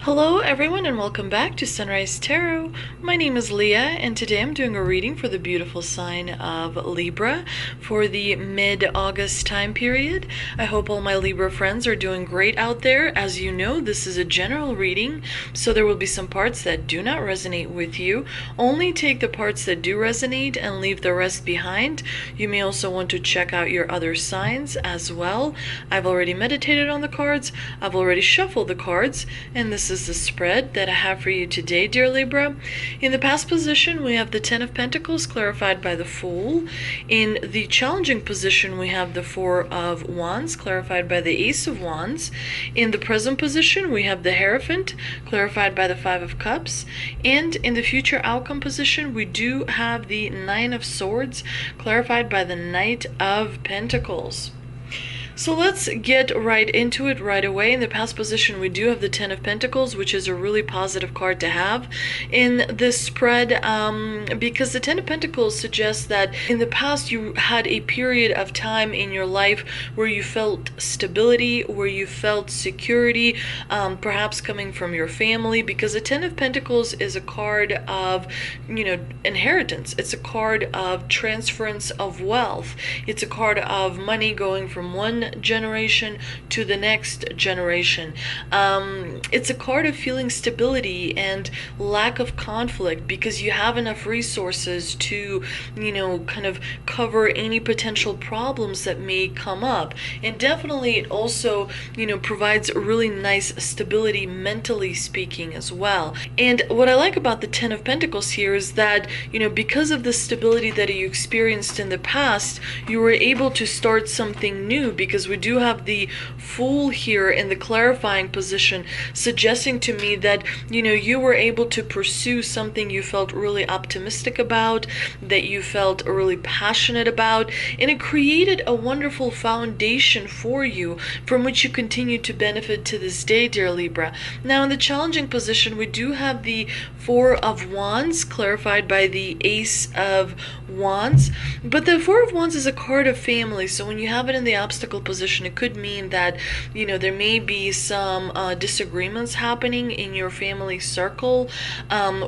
Hello everyone and welcome back to Sunrise Tarot. My name is Leah and today I'm doing a reading for the beautiful sign of Libra for the mid-August time period. I hope all my Libra friends are doing great out there. As you know, this is a general reading, so there will be some parts that do not resonate with you. Only take the parts that do resonate and leave the rest behind. You may also want to check out your other signs as well. I've already meditated on the cards, I've already shuffled the cards, and this is the spread that I have for you today, dear Libra. In the past position, we have the Ten of Pentacles clarified by the Fool. In the challenging position, we have the Four of Wands clarified by the Ace of Wands. In the present position, we have the Hierophant clarified by the Five of Cups. And in the future outcome position, we do have the Nine of Swords clarified by the Knight of Pentacles. So let's get right into it right away. In the past position, we do have the Ten of Pentacles, which is a really positive card to have in this spread, because the Ten of Pentacles suggests that in the past you had a period of time in your life where you felt stability, where you felt security, perhaps coming from your family, because the Ten of Pentacles is a card of, inheritance. It's a card of transference of wealth. It's a card of money going from one generation to the next generation. It's a card of feeling stability and lack of conflict because you have enough resources to, kind of cover any potential problems that may come up. And definitely it also, provides really nice stability mentally speaking as well. And what I like about the Ten of Pentacles here is that, because of the stability that you experienced in the past, you were able to start something new, because we do have the Fool here in the clarifying position, suggesting to me that you were able to pursue something you felt really optimistic about, that you felt really passionate about, and it created a wonderful foundation for you from which you continue to benefit to this day, dear Libra. Now in the challenging position, we do have the Four of Wands clarified by the Ace of Wands, but the Four of Wands is a card of family, so when you have it in the obstacle position, it could mean that there may be some disagreements happening in your family circle,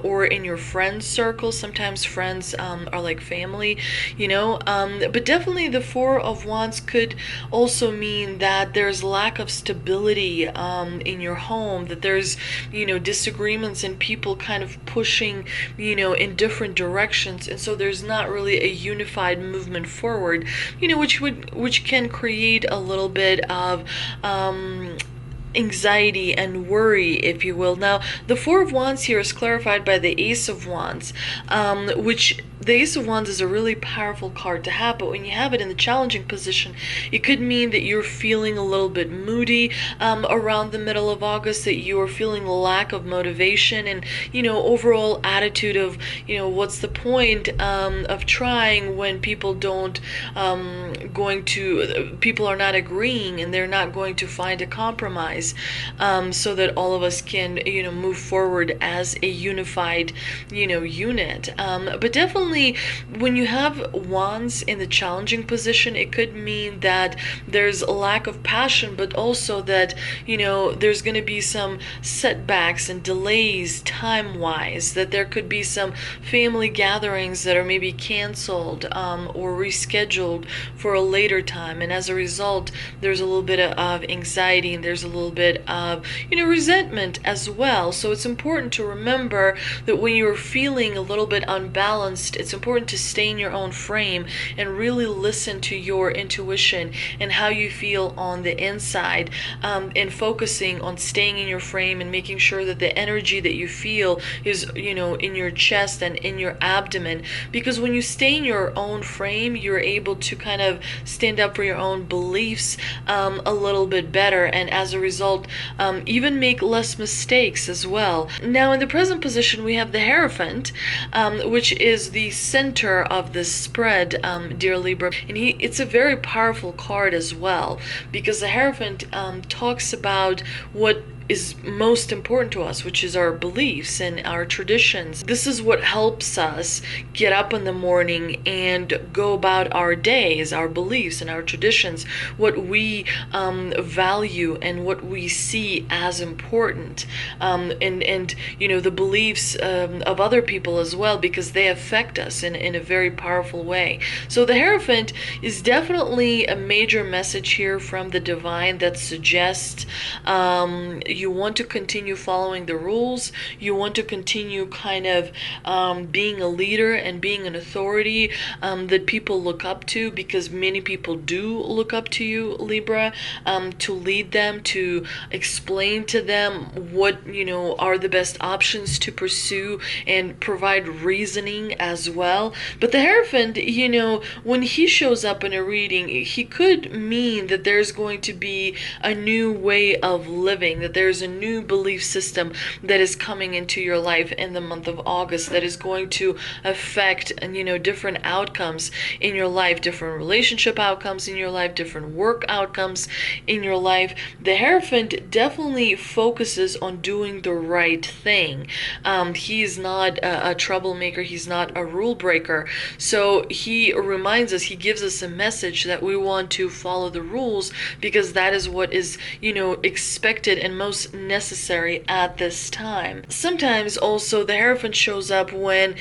or in your friend circle. Sometimes friends are like family, but definitely the Four of Wands could also mean that there's lack of stability in your home, that there's disagreements and people kind of pushing in different directions, and so there's not really a unified movement forward, which can create a little bit of anxiety and worry, if you will. Now the Four of Wands here is clarified by the Ace of Wands, which the Ace of Wands is a really powerful card to have, but when you have it in the challenging position, it could mean that you're feeling a little bit moody around the middle of August, that you are feeling people of motivation and overall attitude of what's the point of trying when people people are not agreeing and they're not going to find a compromise, so that all of us can move forward as a unified unit. But definitely when you have Wands in the challenging position, it could mean that there's a lack of passion, but also that there's going to be some setbacks and delays time-wise, that there could be some family gatherings that are maybe canceled or rescheduled for a later time, and as a result there's a little bit of anxiety and there's a little bit of resentment as well. So it's important to remember that when you're feeling a little bit unbalanced, it's important to stay in your own frame and really listen to your intuition and how you feel on the inside, and focusing on staying in your frame and making sure that the energy that you feel is in your chest and in your abdomen, because when you stay in your own frame, you're able to kind of stand up for your own beliefs a little bit better, and as a result even make less mistakes as well. Now in the present position, we have the Hierophant, which is the center of this spread, dear Libra, and it's a very powerful card as well, because the Hierophant talks about what is most important to us, which is our beliefs and our traditions. This is what helps us get up in the morning and go about our days, our beliefs and our traditions, what we value and what we see as important, and the beliefs of other people as well, because they affect us in a very powerful way. So the Hierophant is definitely a major message here from the divine that suggests you want to continue following the rules, you want to continue kind of being a leader and being an authority that people look up to, because many people do look up to you, Libra, to lead them, to explain to them what are the best options to pursue and provide reasoning as well. But the Hierophant, when he shows up in a reading, he could mean that there's going to be a new way of living, that there's a new belief system that is coming into your life in the month of August that is going to affect different outcomes in your life, different relationship outcomes in your life, different work outcomes in your life. The Hierophant definitely focuses on doing the right thing. He's not a troublemaker, he's not a rule breaker. So he reminds us, he gives us a message that we want to follow the rules because that is what is expected and most necessary at this time. Sometimes also the Hierophant shows up when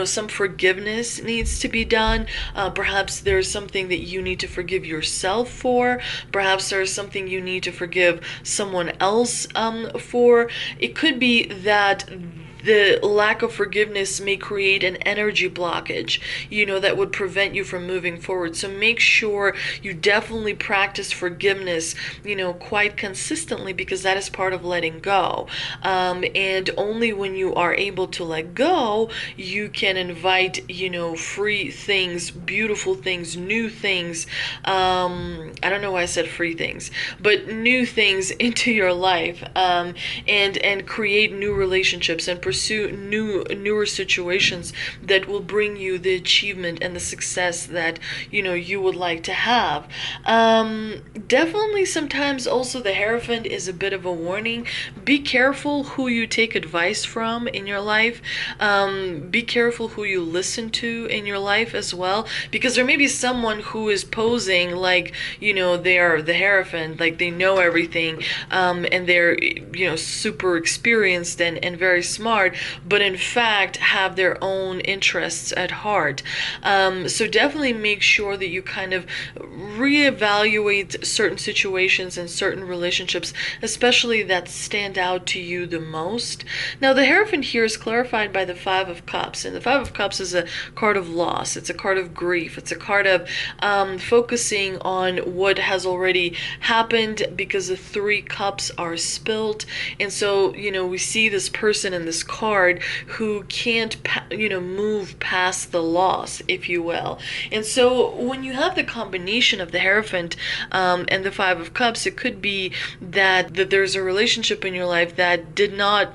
some forgiveness needs to be done. Perhaps there's something that you need to forgive yourself for. Perhaps there's something you need to forgive someone else for. It could be that the lack of forgiveness may create an energy blockage, that would prevent you from moving forward. So make sure you definitely practice forgiveness, quite consistently, because that is part of letting go. And only when you are able to let go, you can invite, free things, beautiful things, new things. I don't know why I said free things, but new things into your life, and create new relationships and pursue newer situations that will bring you the achievement and the success that you would like to have. Definitely sometimes also the Hierophant is a bit of a warning. Be careful who you take advice from in your life. Be careful who you listen to in your life as well, because there may be someone who is posing like they are the Hierophant, like they know everything, and they're super experienced and very smart, but in fact have their own interests at heart. So definitely make sure that you kind of reevaluate certain situations and certain relationships, especially that stand out to you the most. Now the Hierophant here is clarified by the Five of Cups, and the Five of Cups is a card of loss, it's a card of grief, it's a card of focusing on what has already happened, because the Three Cups are spilled. And so we see this person in this card who can't move past the loss, if you will. And so when you have the combination of the Hierophant and the Five of Cups, it could be that there's a relationship in your life that did not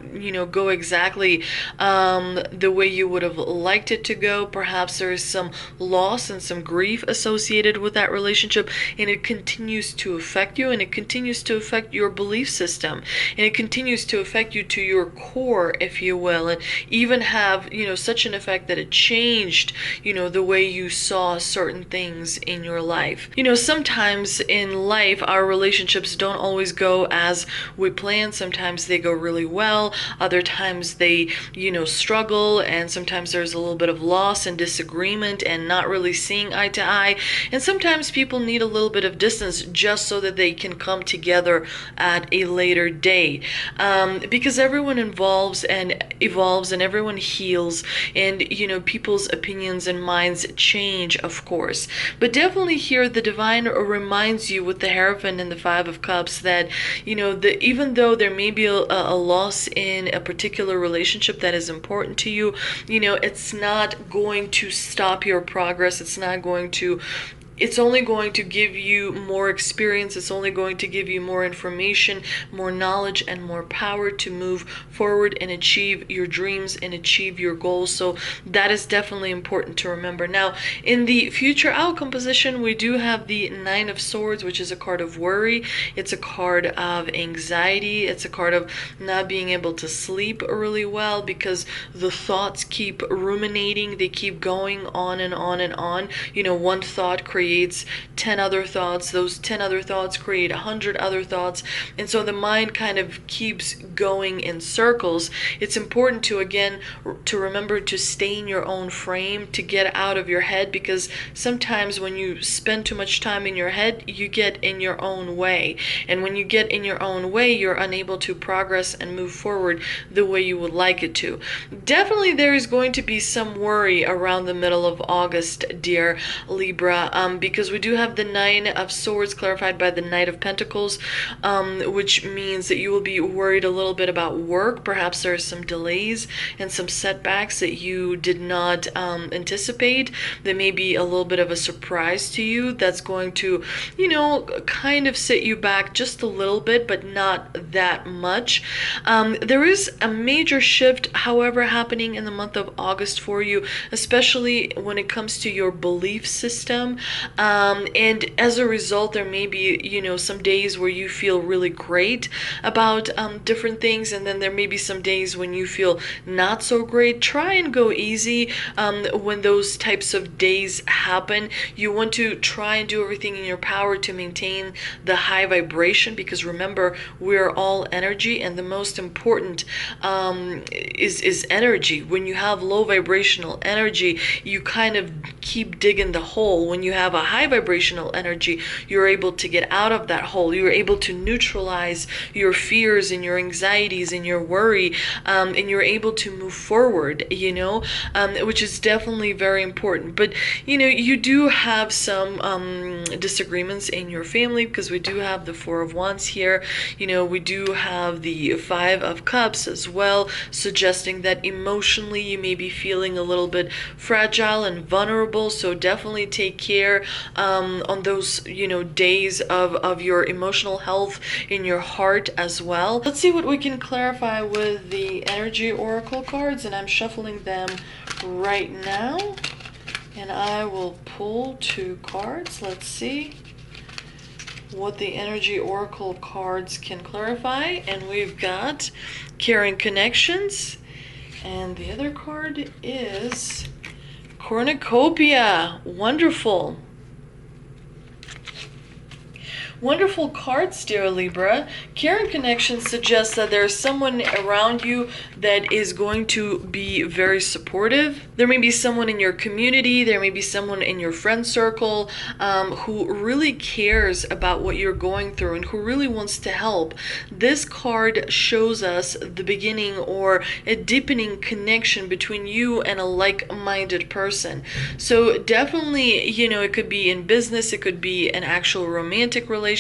go exactly the way you would have liked it to go. Perhaps there is some loss and some grief associated with that relationship, and it continues to affect you, and it continues to affect your belief system, and it continues to affect you to your core, if you will, and even have such an effect that it changed the way you saw certain things in your life. Sometimes in life our relationships don't always go as we plan. Sometimes they go really well, other times they struggle, and sometimes there's a little bit of loss and disagreement and not really seeing eye to eye, and sometimes people need a little bit of distance just so that they can come together at a later date, because everyone evolves and everyone heals, and people's opinions and minds change, of course. But definitely here the divine reminds you with the Hierophant and the Five of Cups that even though there may be a loss in a particular relationship that is important to you, it's not going to stop your progress. It's not going to it's only going to give you more experience. It's only going to give you more information, more knowledge, and more power to move forward and achieve your dreams and achieve your goals. So that is definitely important to remember. Now, in the future outcome position, we do have the Nine of Swords, which is a card of worry. It's a card of anxiety. It's a card of not being able to sleep really well because the thoughts keep ruminating. They keep going on and on and on. You know, one thought creates 10 other thoughts. Those 10 other thoughts create 100 other thoughts. And so the mind kind of keeps going in circles. It's important to, again, to remember to stay in your own frame, to get out of your head, because sometimes when you spend too much time in your head, you get in your own way. And when you get in your own way, you're unable to progress and move forward the way you would like it to. Definitely there is going to be some worry around the middle of August, dear Libra, because we do have the Nine of Swords clarified by the Knight of Pentacles, which means that you will be worried a little bit about work. Perhaps there are some delays and some setbacks that you did not anticipate. There may be a little bit of a surprise to you that's going to, you know, kind of set you back just a little bit, but not that much. There is a major shift, however, happening in the month of August for you, especially when it comes to your belief system. And as a result, there may be, you know, some days where you feel really great about different things, and then there may be some days when you feel not so great. Try and go easy when those types of days happen. You want to try and do everything in your power to maintain the high vibration, because remember, we're all energy, and the most important is energy. When you have low vibrational energy, you kind of keep digging the hole. When you have a high vibrational energy, you're able to get out of that hole. You're able to neutralize your fears and your anxieties and your worry, and you're able to move forward, you know, which is definitely very important. But, you know, you do have some disagreements in your family, because we do have the Four of Wands here. You know, we do have the Five of Cups as well, suggesting that emotionally you may be feeling a little bit fragile and vulnerable. So definitely take care on those, you know, days of your emotional health in your heart as well. Let's see what we can clarify with the energy oracle cards, and I'm shuffling them right now, and I will pull 2 cards. Let's see what the energy oracle cards can clarify. And we've got caring connections, and the other card is cornucopia. Wonderful. Wonderful cards, dear Libra. Caring connection suggests that there's someone around you that is going to be very supportive. There may be someone in your community, there may be someone in your friend circle who really cares about what you're going through and who really wants to help. This card shows us the beginning or a deepening connection between you and a like-minded person. So definitely, you know, it could be in business, it could be an actual romantic relationship.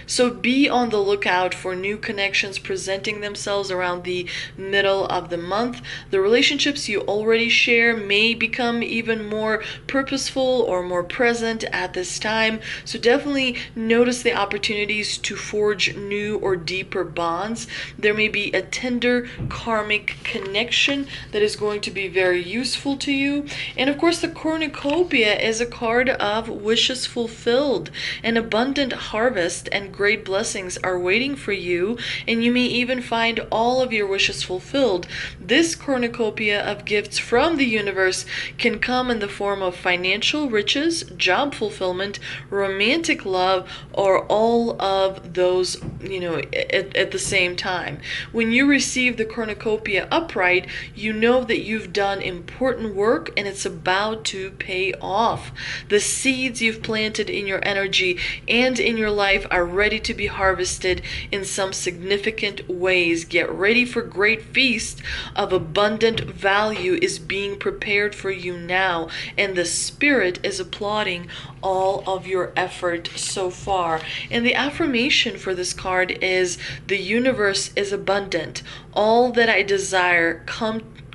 So be on the lookout for new connections presenting themselves around the middle of the month. The relationships you already share may become even more purposeful or more present at this time. So definitely notice the opportunities to forge new or deeper bonds. There may be a tender karmic connection that is going to be very useful to you. And of course, the cornucopia is a card of wishes fulfilled. An abundant harvest and great blessings are waiting for you, and you may even find all of your wishes fulfilled. This cornucopia of gifts from the universe can come in the form of financial riches, job fulfillment, romantic love, or all of those, you know, at the same time. When you receive the cornucopia upright, you know that you've done important work and it's about to pay off. The seeds you've planted in your energy and in your life are ready to be harvested in some significant ways. Get ready for great feast of abundant value is being prepared for you now, and the spirit is applauding all of your effort so far. And the affirmation for this card is, the universe is abundant. All that I desire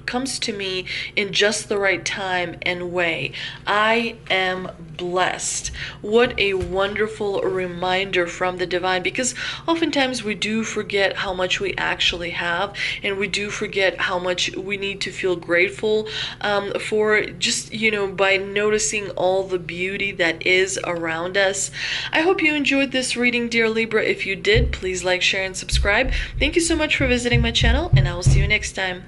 comes to me in just the right time and way. I am blessed. What a wonderful reminder from the divine, because oftentimes we do forget how much we actually have, and we do forget how much we need to feel grateful for, just, by noticing all the beauty that is around us. I hope you enjoyed this reading, dear Libra. If you did, please like, share, and subscribe. Thank you so much for visiting my channel, and I will see you next time.